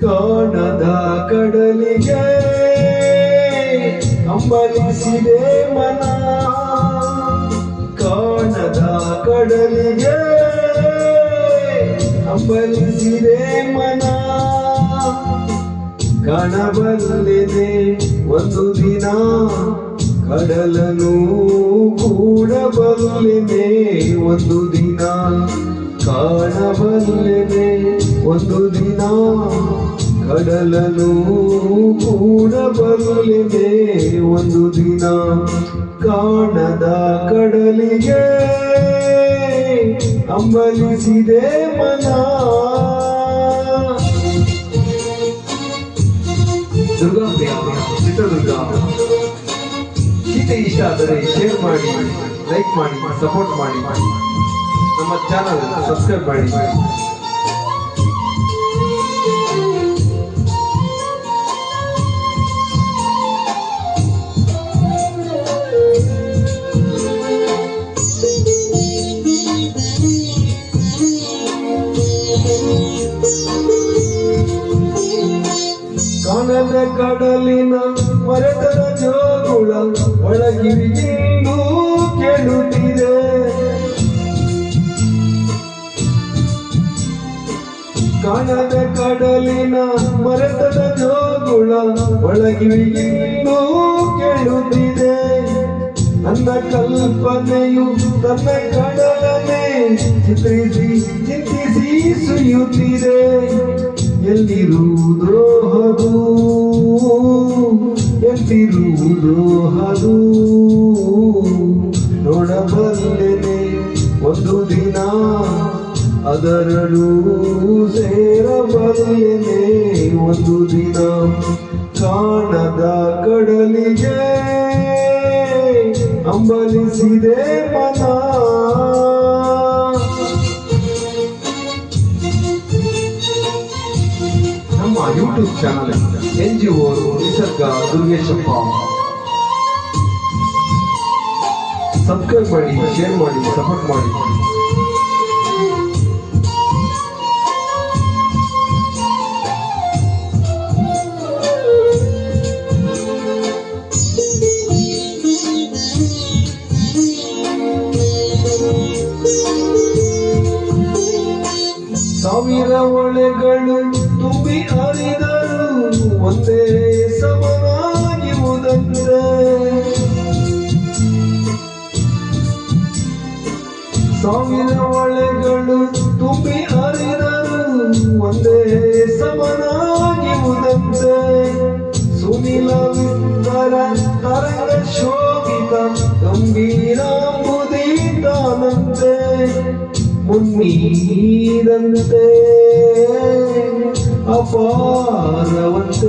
ಕಾಣದ ಕಡಲಿಗೆ ಹಂಬಲಿಸಿದೆ ಮನ, ಕಾಣದ ಕಡಲಿಗೆ ಹಂಬಲಿಸಿದೆ ಮನ. ಕಾಣಬಲ್ಲೆನೆ ಒಂದು ದಿನ ಕಡಲನು ಕೂಡಬಲ್ಲೆನೆ ಒಂದು ದಿನ, ಕಾಣಬಲ್ಲೆನೆ ಒಂದು ದಿನ ಕಡಲನು ಕೂಡಬಲ್ಲೆನೆ ಒಂದು ದಿನ. ಕಾಣದ ಕಡಲಿಗೆ ಹಂಬಲಿಸಿದೆ ಮನ. ದುರ್ಗಾಪ್ರಿಯ ಚಿತ್ರದುರ್ಗ. ಗೀತೆ ಇಷ್ಟ ಆದರೆ ಶೇರ್ ಮಾಡಿ, ಲೈಕ್ ಮಾಡಿ, ಸಪೋರ್ಟ್ ಮಾಡಿ, ನಮ್ಮ ಚಾನಲ್ ಸಬ್ಸ್ಕ್ರೈಬ್ ಮಾಡಿ. ಕಾಣದ ಕಡಲಿನ ಮರೆತರ ಜೋಗುಳ ಒಳಗಿರಿಗಿಂದು ಕೇಳುತ್ತಿದೆ. ಕಾಣದ ಕಡಲಿನ ಮರೆತರ ಜೋಗುಳ ಒಳಗಿರಿಗಿಂದು ಕೇಳುತ್ತಿದೆ. ನನ್ನ ಕಲ್ಪನೆಯು ತನ್ನ ಕಡಲನೆ ಚಿತ್ರಿಸಿ ಚಿಂತಿಸಿ ಸುಯುತ್ತಿದೆ. ಎಲ್ಲಿರುವುದೋ ಅದು, ಎಲ್ಲಿರುವುದೋ ಅದು, ನೋಡಬಲ್ಲೆನೆ ಒಂದು ದಿನ ಅದರಳು ಸೇರಬಲ್ಲೆನೆ ಒಂದು ದಿನ. ಕಾಣದ ಕಡಲಿಗೆ ಹಂಬಲಿಸಿದೆ ಮನ. ನಮ್ಮ ಯೂಟ್ಯೂಬ್ ಚಾನಲ್ NGO ನಿಸರ್ಗ ದುರ್ಗೇಶಪ್ಪ. ಸಬ್ಸ್ಕ್ರೈಬ್ ಮಾಡಿ, ಶೇರ್ ಮಾಡಿ, ಸಪೋರ್ಟ್ ಮಾಡಿ. ಸಾವಿರ ಒಳೆಗಳು ತುಂಬಿ ಹರಿದರು ಒಂದೇ ಸಮನಾಗಿರುವುದಂತೆ. ಸಾವಿರ ಒಳೆಗಳು ತುಂಬಿ ಹರಿದರು ಒಂದೇ ಸಮನಾಗಿರುವುದಂತೆ. ಸುನಿಲ ವಿಸ್ತರ ತರಂಗ ಶೋಭಿತ ಗಂಭೀರ ಮುದಿತಾನಂತೆ. ಮುನ್ನೀರಂತೆ ಅಪಾರವಂತೆ.